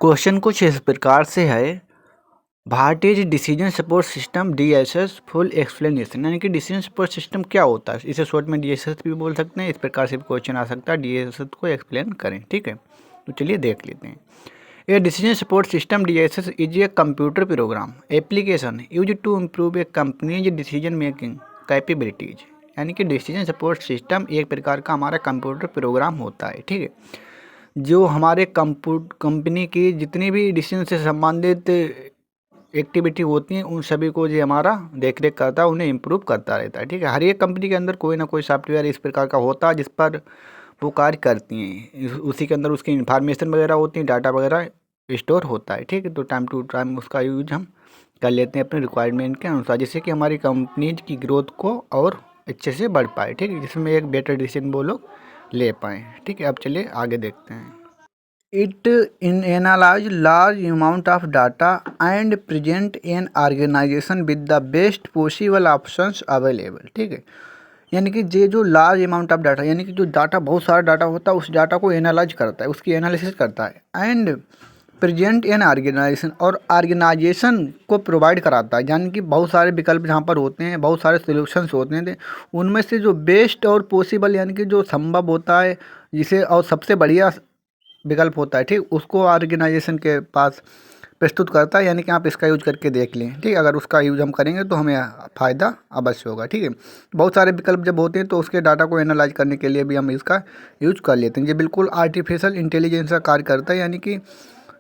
Question कुछ इस प्रकार से है, what is decision support system DSS full explanation. यानी कि डिसीजन सपोर्ट सिस्टम क्या होता है, इसे शॉर्ट में डीएसएस भी बोल सकते हैं। इस प्रकार से भी क्वेश्चन आ सकता है, डीएसएस को एक्सप्लेन करें। ठीक है, तो चलिए देख लेते हैं। A decision support system DSS is a computer program application use to improve a company's decision making capabilities. यानी कि डिसीजन सपोर्ट सिस्टम एक प्रकार का हमारा कंप्यूटर प्रोग्राम होता है। ठीक है, जो हमारे कंपनी की जितनी भी डिसीजन से संबंधित एक्टिविटी होती हैं उन सभी को जो हमारा देख रेख करता है, उन्हें इम्प्रूव करता रहता है। ठीक है, हर एक कंपनी के अंदर कोई ना कोई सॉफ्टवेयर इस प्रकार का होता है जिस पर वो कार्य करती हैं। उसी के अंदर उसकी इंफॉर्मेशन वगैरह होती है, डाटा वगैरह स्टोर होता है। ठीक है, तो टाइम टू टाइम उसका यूज हम कर लेते हैं अपने रिक्वायरमेंट के अनुसार, जिससे कि हमारी कंपनीज की ग्रोथ को और अच्छे से बढ़ पाए। ठीक है, जिसमें एक बेटर डिसीजन वो लोग ले पाएँ। ठीक है, अब चलिए आगे देखते हैं। It analyze large amount of data and present an organization with the best possible options available। ठीक है, यानी कि ये जो लार्ज अमाउंट ऑफ डाटा, यानी कि जो डाटा बहुत सारा डाटा होता है उस डाटा को एनालाइज करता है, उसकी एनालिसिस करता है। एंड प्रेजेंट एन ऑर्गेनाइजेशन, और ऑर्गेनाइजेशन को प्रोवाइड कराता है। यानी कि बहुत सारे विकल्प जहाँ पर होते हैं, बहुत सारे सोल्यूशंस होते हैं, उनमें से जो बेस्ट और पॉसिबल यानी कि जो संभव होता है जिसे और सबसे बढ़िया विकल्प होता है, ठीक, उसको ऑर्गेनाइजेशन के पास प्रस्तुत करता है। यानी कि आप इसका यूज करके देख लें। ठीक, अगर उसका यूज हम करेंगे तो हमें फ़ायदा अवश्य होगा। ठीक है, बहुत सारे विकल्प जब होते हैं तो उसके डाटा को एनालाइज करने के लिए भी हम इसका यूज कर लेते हैं। ये बिल्कुल आर्टिफिशियल इंटेलिजेंस का कार्य करता है। यानी कि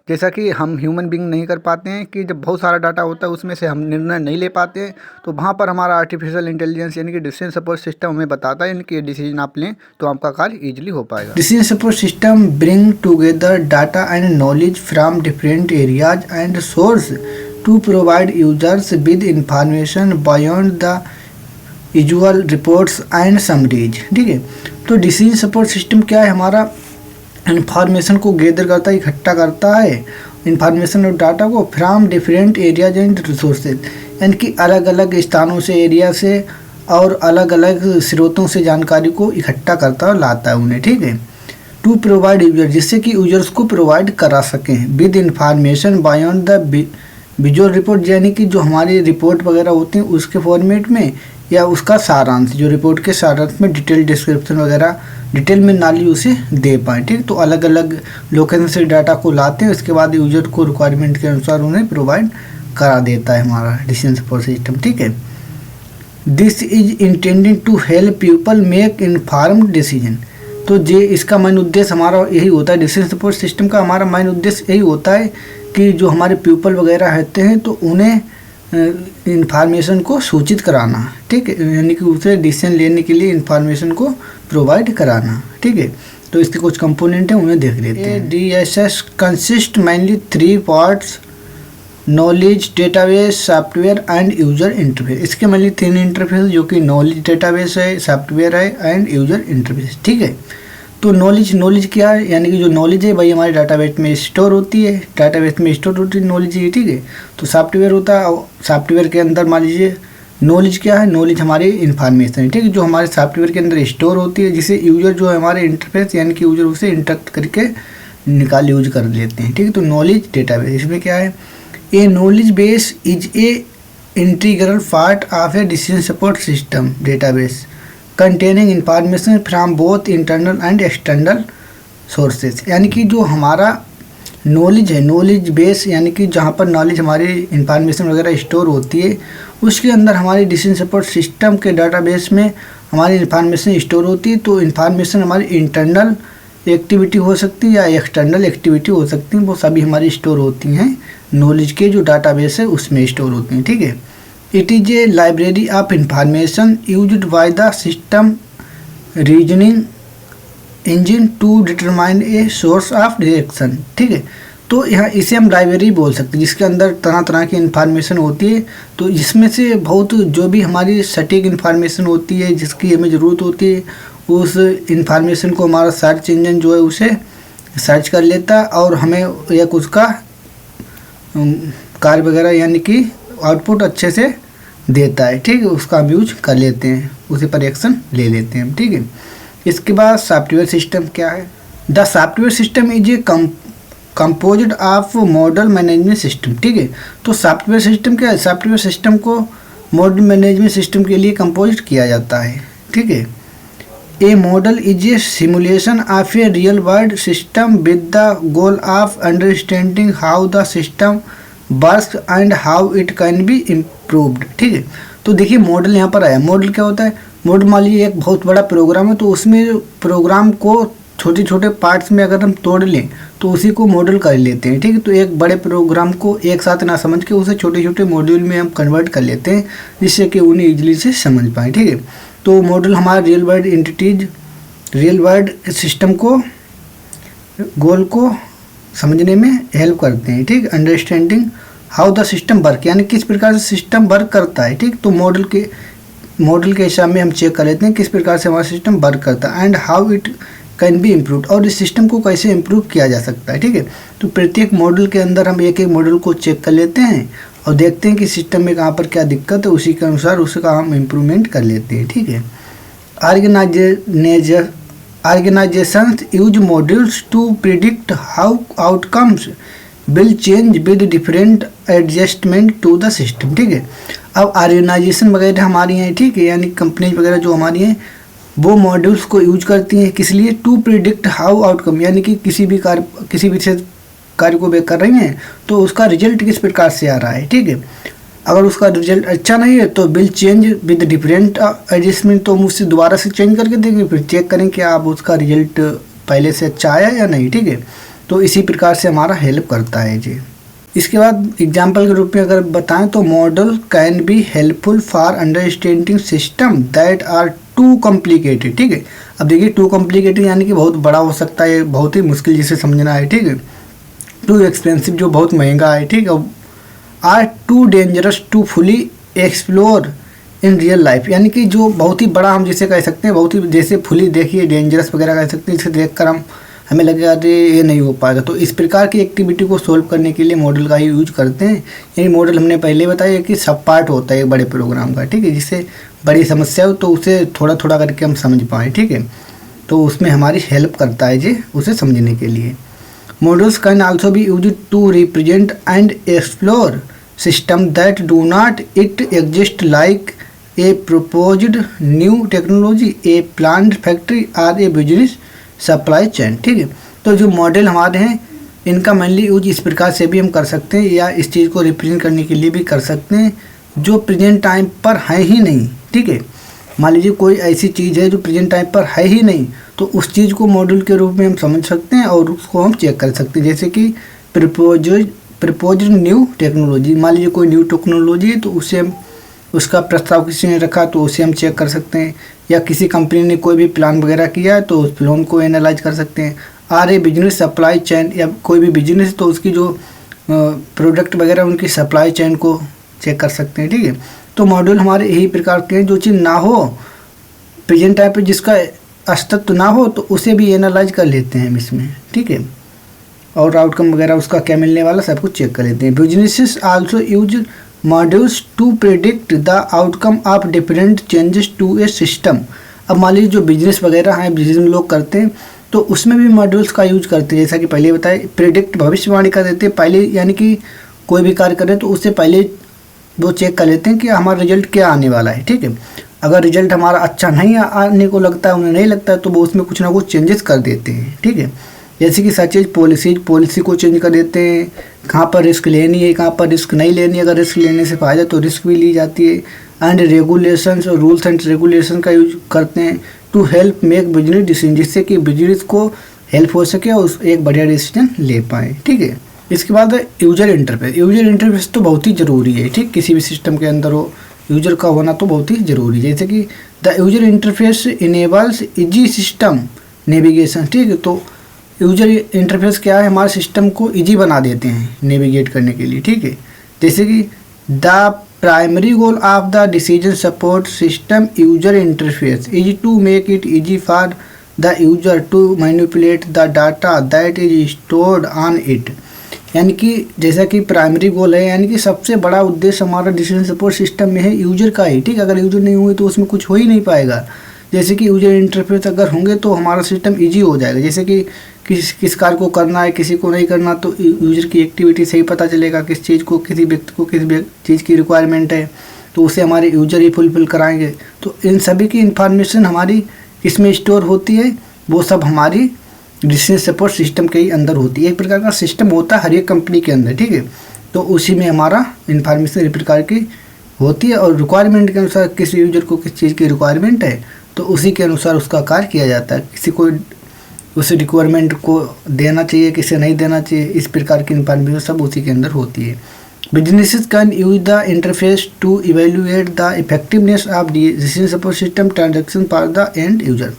जैसा कि हम ह्यूमन बीइंग नहीं कर पाते हैं कि जब बहुत सारा डाटा होता है उसमें से हम निर्णय नहीं ले पाते हैं, तो वहाँ पर हमारा आर्टिफिशियल इंटेलिजेंस यानी कि डिसीजन सपोर्ट सिस्टम हमें बताता है, यानी कि डिसीजन आप लें तो आपका कार्य ईजिली हो पाएगा। Decision support system bring together data and knowledge from different areas and source to provide users with information beyond the usual reports and summaries. ठीक है, तो डिसीजन सपोर्ट सिस्टम क्या है, हमारा इन्फॉर्मेशन को गैदर करता है, इकट्ठा करता है इन्फॉर्मेशन और डाटा को from different areas and resources, यानी कि अलग अलग स्थानों से, एरिया से और अलग अलग स्रोतों से जानकारी को इकट्ठा करता और लाता है उन्हें। ठीक है, टू प्रोवाइड यूजर, जिससे कि यूजर्स को प्रोवाइड करा सकें with information beyond the visual report, यानी कि जो हमारी रिपोर्ट वगैरह होती हैं उसके फॉर्मेट में, या उसका सारांश, जो रिपोर्ट के सारांश में डिटेल डिस्क्रिप्शन वगैरह डिटेल में नाली उसे दे पाएँ। ठीक, तो अलग अलग लोकेशन से डाटा को लाते हैं, उसके बाद यूजर को रिक्वायरमेंट के अनुसार उन्हें प्रोवाइड करा देता है हमारा डिसीजन सपोर्ट सिस्टम। ठीक है, this is intended to help people make informed decision. तो ये इसका मेन उद्देश्य हमारा यही होता है, डिसीजन सपोर्ट सिस्टम का हमारा मेन उद्देश्य यही होता है कि जो हमारे पीपल वगैरह रहते हैं तो उन्हें इंफॉर्मेशन को सूचित कराना। ठीक है, यानी कि उसे डिसीजन लेने के लिए इंफॉर्मेशन को प्रोवाइड कराना। ठीक है, तो इसके कुछ कंपोनेंट हैं, उन्हें देख लेते हैं। DSS consist mainly 3 parts, knowledge database, software and user interface. इसके मेनली 3 इंटरफेस, जो कि नॉलेज डेटाबेस है, सॉफ्टवेयर है एंड यूजर इंटरफेस। ठीक है, तो नॉलेज क्या है, यानी कि जो नॉलेज है भाई हमारे डाटाबेस में स्टोर होती है, डाटाबेस में स्टोर होती है नॉलेज है। ठीक है, तो सॉफ्टवेयर होता है, सॉफ्टवेयर के अंदर मान लीजिए नॉलेज क्या है, नॉलेज हमारी इन्फॉर्मेशन है। ठीक है, जो हमारे सॉफ्टवेयर के अंदर स्टोर होती है, जिसे यूजर जो है हमारे इंटरफेस यानी कि यूजर उसे इंटरेक्ट करके निकाल यूज कर लेते हैं। ठीक है, तो नॉलेज डेटाबेस इसमें क्या है, ए knowledge base is a integral part of A decision support system database containing information from both internal and external sources. यानी कि जो हमारा नॉलेज है, नॉलेज बेस यानी कि जहाँ पर नॉलेज हमारी इंफॉर्मेशन वगैरह स्टोर होती है, उसके अंदर हमारी डिसीजन सपोर्ट सिस्टम के डाटाबेस में हमारी इंफॉर्मेशन स्टोर होती है। तो इंफॉर्मेशन हमारी इंटरनल एक्टिविटी हो सकती है या एक्सटर्नल एक्टिविटी हो सकती है, वो सभी हमारी स्टोर होती हैं नॉलेज के जो डाटाबेस है उसमें स्टोर होती हैं। ठीक है, it is a library of information used by the system reasoning engine to determine a source of direction. ठीक है, तो यहाँ इसे हम लाइब्रेरी बोल सकते हैं, जिसके अंदर तरह तरह की इन्फॉर्मेशन होती है। तो इसमें से बहुत जो भी हमारी सटीक इन्फॉर्मेशन होती है, जिसकी हमें ज़रूरत होती है, उस इन्फॉर्मेशन को हमारा सर्च इंजन जो है उसे सर्च कर लेता है और हमें एक उसका कार्य वगैरह यानी कि आउटपुट अच्छे से देता है। ठीक है, उसका हम यूज कर लेते हैं, उसी पर एक्शन ले लेते हैं। ठीक है, इसके बाद सॉफ्टवेयर सिस्टम क्या है, the software system is a composite of model management system, ठीक है। तो सॉफ्टवेयर सिस्टम क्या है, सॉफ्टवेयर सिस्टम को मॉडल मैनेजमेंट सिस्टम के लिए कंपोजिट किया जाता है, ठीक है। A model is a simulation of a real world system with the goal of understanding how the system works and how it can be improved, ठीक है। तो देखिए मॉडल यहाँ पर आया। मॉडल क्या होता है, मॉडल मान लीजिए एक बहुत बड़ा प्रोग्राम है, तो उसमें प्रोग्राम को छोटे छोटे पार्ट्स में अगर हम तोड़ लें तो उसी को मॉडल कर लेते हैं, ठीक है। तो एक बड़े प्रोग्राम को एक साथ ना समझ के उसे छोटे छोटे मॉड्यूल में हम कन्वर्ट कर लेते हैं, जिससे कि उन्हें ईजिली से समझ पाएँ, ठीक है। तो मॉडल हमारे real world entities, real world system को, गोल को समझने में हेल्प करते हैं, ठीक। Understanding how the system work, यानी किस प्रकार से सिस्टम वर्क करता है, ठीक। तो मॉडल के हिसाब में हम चेक कर लेते हैं किस प्रकार से हमारा सिस्टम वर्क करता है, and how it can be improved, और इस सिस्टम को कैसे इम्प्रूव किया जा सकता है, ठीक है। तो प्रत्येक मॉडल के अंदर हम एक एक मॉडल को चेक कर लेते हैं और देखते हैं कि सिस्टम में कहाँ पर क्या दिक्कत है, उसी के अनुसार उसका हम इम्प्रूवमेंट कर लेते हैं, ठीक है। Organizations use modules to predict how outcomes will change with different adjustment to the system, ठीक है। अब ऑर्गेनाइजेशन वगैरह हमारी हैं, ठीक है, यानी कंपनी वगैरह जो हमारी हैं वो मॉड्यूल्स को यूज करती हैं, किस लिए, टू प्रिडिक्ट हाउ आउटकम, यानी कि किसी भी विशेष कार्य को वे कर रही हैं तो उसका रिजल्ट किस प्रकार से आ रहा है, ठीक है। अगर उसका रिजल्ट अच्छा नहीं है तो will change with different adjustment, तो हम उससे दोबारा से चेंज करके देंगे, फिर चेक करें कि आप उसका रिजल्ट पहले से अच्छा आया या नहीं, ठीक है। तो इसी प्रकार से हमारा हेल्प करता है जी। इसके बाद एग्जाम्पल के रूप में अगर बताएं तो model can be helpful for understanding system that are too complicated, ठीक है। अब देखिए टू कॉम्प्लिकेटेड यानी कि बहुत बड़ा हो सकता है, बहुत ही मुश्किल जिसे समझना है, ठीक है। टू एक्सपेंसिव जो बहुत महंगा है, ठीक है। Are too dangerous to fully explore in real life, यानी कि जो बहुत ही बड़ा हम जिसे कह सकते हैं, बहुत ही जैसे फुली देखिए डेंजरस वगैरह कह सकते हैं, इसे देखकर हमें लगेगा अरे ये नहीं हो पाएगा। तो इस प्रकार की एक्टिविटी को सोल्व करने के लिए मॉडल का ही यूज करते हैं। यानी मॉडल हमने पहले बताया कि सब पार्ट होता है एक बड़े प्रोग्राम का, ठीक है, जिससे बड़ी समस्या हो तो उसे थोड़ा थोड़ा करके हम समझ पाएँ, ठीक है। तो उसमें हमारी हेल्प करता है जी उसे समझने के लिए। Models can also be used to represent and explore systems that do not yet exist, like a proposed new technology, a planned factory or a business supply chain, ठीक है। तो जो मॉडल हमारे हैं इनका मेनली यूज इस प्रकार से भी हम कर सकते हैं, या इस चीज़ को रिप्रेजेंट करने के लिए भी कर सकते हैं जो प्रेजेंट टाइम पर है ही नहीं, ठीक है। मान लीजिए कोई ऐसी चीज़ है जो प्रेजेंट टाइम पर है ही नहीं, तो उस चीज़ को मॉडल के रूप में हम समझ सकते हैं और उसको हम चेक कर सकते हैं। जैसे कि प्रपोज न्यू टेक्नोलॉजी, मान लीजिए कोई न्यू टेक्नोलॉजी है तो उसे हम, उसका प्रस्ताव किसी ने रखा तो उसे हम चेक कर सकते हैं, या किसी कंपनी ने कोई भी प्लान वगैरह किया है तो उस प्लान को एनालाइज कर सकते हैं। Are a business supply chain, या कोई भी बिजनेस तो उसकी जो प्रोडक्ट वगैरह उनकी सप्लाई चेन को चेक कर सकते हैं, ठीक है। तो मॉड्यूल हमारे यही प्रकार के हैं, जो चीज़ ना हो प्रेजेंट टाइम पे, जिसका अस्तित्व ना हो तो उसे भी एनालाइज कर लेते हैं हम इसमें, ठीक है। और आउटकम वगैरह उसका क्या मिलने वाला सब कुछ चेक कर लेते हैं। Businesses also use modules to predict the outcome of different changes to a system. अब मान लीजिए जो बिजनेस वगैरह हैं, बिजनेस लोग करते हैं तो उसमें भी मॉड्यूल्स का यूज करते हैं। जैसा कि पहले बताए, प्रेडिक्ट भविष्यवाणी कर देते हैं पहले, यानी कि कोई भी कार्य करें तो उससे पहले वो चेक कर लेते हैं कि हमारा रिजल्ट क्या आने वाला है, ठीक है। अगर रिजल्ट हमारा अच्छा नहीं आने को लगता है, उन्हें नहीं लगता है, तो वो उसमें कुछ ना कुछ चेंजेस कर देते हैं, ठीक है। जैसे कि सच पॉलिसी को चेंज कर देते हैं, कहाँ पर रिस्क लेनी है, कहाँ पर रिस्क नहीं लेनी है। अगर रिस्क लेने से फ़ायदा तो रिस्क भी ली जाती है। एंड रेगुलेशंस और रूल्स एंड रेगुलेशन का यूज करते हैं to help make business decision, जिससे कि बिजनेस को हेल्प हो सके और एक बढ़िया डिसीजन ले पाए, ठीक है। इसके बाद यूजर इंटरफेस। यूजर इंटरफेस तो बहुत ही ज़रूरी है, ठीक, किसी भी सिस्टम के अंदर हो यूजर का होना तो बहुत ही ज़रूरी है। जैसे कि the user interface enables easy system navigation, ठीक है। तो यूजर इंटरफेस क्या है, हमारे सिस्टम को इजी बना देते हैं नेविगेट करने के लिए, ठीक है। जैसे कि the primary goal of the decision support system user interface is to make it easy for the user to manipulate the data that is stored on it. यानी कि जैसा कि प्राइमरी गोल है, यानी कि सबसे बड़ा उद्देश्य हमारा डिसीजन सपोर्ट सिस्टम में है यूजर का ही, ठीक। अगर यूजर नहीं हुए तो उसमें कुछ हो ही नहीं पाएगा। जैसे कि यूजर इंटरफेस अगर होंगे तो हमारा सिस्टम इजी हो जाएगा। जैसे कि किस कार्य को करना है, किसी को नहीं करना, तो यूजर की एक्टिविटी से ही पता चलेगा किस चीज़ को, किसी व्यक्ति को किस चीज़ की रिक्वायरमेंट है, तो उसे हमारे यूजर ही फुलफिल कराएंगे। तो इन सभी की इंफॉर्मेशन हमारी इसमें स्टोर होती है, वो सब हमारी डिसीजन सपोर्ट सिस्टम के ही अंदर होती है। एक प्रकार का सिस्टम होता है हर एक कंपनी के अंदर, ठीक है। तो उसी में हमारा इंफॉर्मेशन एक प्रकार की होती है और रिक्वायरमेंट के अनुसार किसी यूजर को किस चीज़ की रिक्वायरमेंट है तो उसी के अनुसार उसका कार्य किया जाता है। किसी को उस रिक्वायरमेंट को देना चाहिए, किसे नहीं देना चाहिए, इस प्रकार की इंफॉर्मेशन सब उसी के अंदर होती है। Businesses can use the interface to evaluate the effectiveness of the decision support system transaction for the end user।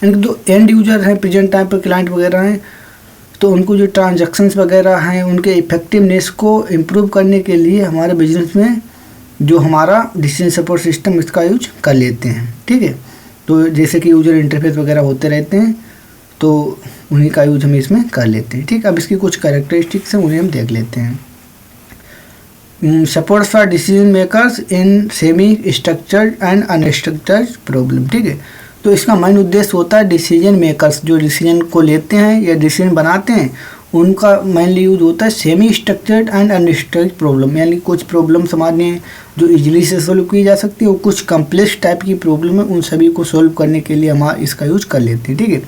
यानी जो एंड यूजर हैं प्रेजेंट टाइम पर क्लाइंट वगैरह हैं, तो उनको जो ट्रांजैक्शंस वगैरह हैं उनके इफेक्टिवनेस को इम्प्रूव करने के लिए हमारे बिजनेस में जो हमारा डिसीजन सपोर्ट सिस्टम इसका यूज कर लेते हैं, ठीक है। तो जैसे कि यूजर इंटरफेस वगैरह होते रहते हैं तो उन्हीं का यूज हम इसमें कर लेते हैं, ठीक। अब इसकी कुछ कैरेक्टरिस्टिक्स हैं, उन्हें हम देख लेते हैं। Support for decision makers in semi structured and unstructured problem, ठीक है। तो इसका मेन उद्देश्य होता है डिसीजन मेकर्स जो डिसीजन को लेते हैं या डिसीजन बनाते हैं उनका मेनली यूज होता है semi structured and unstructured problem, यानी कुछ प्रॉब्लम्स हमारे जो इजीली से सोल्व की जा सकती है और कुछ कम्प्लेक्स टाइप की प्रॉब्लम है उन सभी को सोल्व करने के लिए हम इसका यूज कर लेते हैं, ठीक है।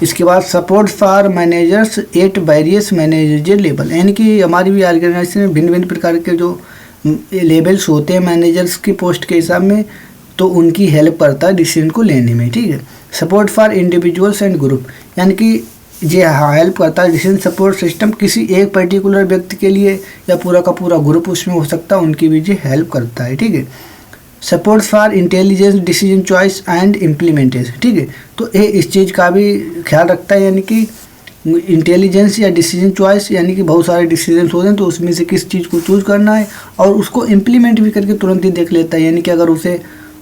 इसके बाद support for managers at various manager level, यानी कि हमारी भी ऑर्गेनाइजेशन में भिन्न भिन्न प्रकार के जो लेवल्स होते हैं मैनेजर्स की पोस्ट के हिसाब में, तो उनकी हेल्प करता है डिसीजन को लेने में, ठीक है। Support for individuals and group, यानी कि ये हेल्प करता है डिसीजन सपोर्ट सिस्टम किसी एक पर्टिकुलर व्यक्ति के लिए या पूरा का पूरा ग्रुप उसमें हो सकता है, उनकी भी ये हेल्प करता है, ठीक है। Support for intelligence decision choice and implementation, ठीक है। तो ये इस चीज़ का भी ख्याल रखता है, यानी कि इंटेलिजेंस या डिसीजन चॉइस, यानी कि बहुत सारे डिसीजन होते हैं तो उसमें से किस चीज़ को चूज़ करना है और उसको इम्प्लीमेंट भी करके तुरंत ही देख लेता है, यानी कि अगर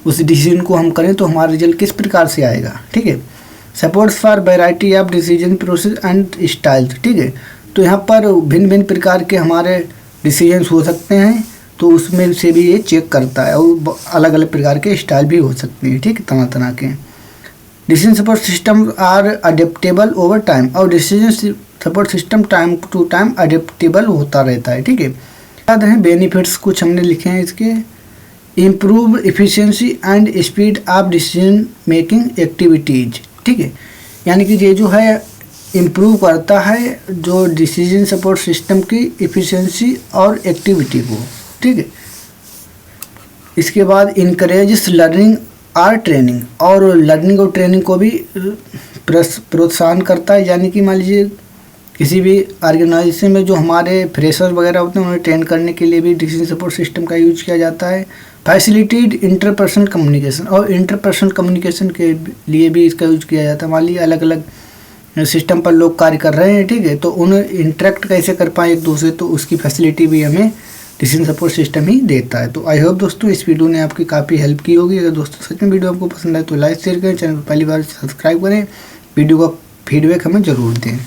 उस डिसीजन को हम करें तो हमारा रिजल्ट किस प्रकार से आएगा, ठीक है। Support for variety of decision process and styles, ठीक है। तो यहाँ पर भिन्न भिन्न प्रकार के हमारे डिसीजंस हो सकते हैं, तो उसमें से भी ये चेक करता है और अलग अलग प्रकार के स्टाइल भी हो सकते हैं, ठीक है, तरह तरह के। Decision support system are adaptable over time, और decision support system time to time adaptable होता रहता है, ठीक है। याद है बेनिफिट्स कुछ हमने लिखे हैं इसके। Improve efficiency and speed of decision making activities, ठीक है। यानी कि ये जो है इम्प्रूव करता है जो डिसीजन सपोर्ट सिस्टम की इफ़िशियंसी और एक्टिविटी को, ठीक है। इसके बाद इनकरेज लर्निंग और ट्रेनिंग, और लर्निंग और ट्रेनिंग को भी प्रोत्साहन करता है, यानी कि मान लीजिए किसी भी ऑर्गेनाइजेशन में जो हमारे फ्रेशर वगैरह होते हैं उन्हें ट्रेन करने के लिए भी डिसीजन सपोर्ट सिस्टम का यूज किया जाता है। फैसिलिटेट इंटरपर्सनल कम्युनिकेशन, और इंटरपर्सनल कम्युनिकेशन के लिए भी इसका यूज किया जाता है। मान लीजिए अलग अलग सिस्टम पर लोग कार्य कर रहे हैं, ठीक है, तो उन्हें इंटरेक्ट कैसे कर पाएँ एक दूसरे, तो उसकी फैसिलिटी भी हमें डिसीजन सपोर्ट सिस्टम ही देता है। तो आई होप दोस्तों इस वीडियो ने आपकी काफ़ी हेल्प की होगी। अगर दोस्तों सच में वीडियो आपको पसंद आए तो लाइक शेयर करें, चैनल को पहली बार सब्सक्राइब करें, वीडियो का फीडबैक हमें ज़रूर दें।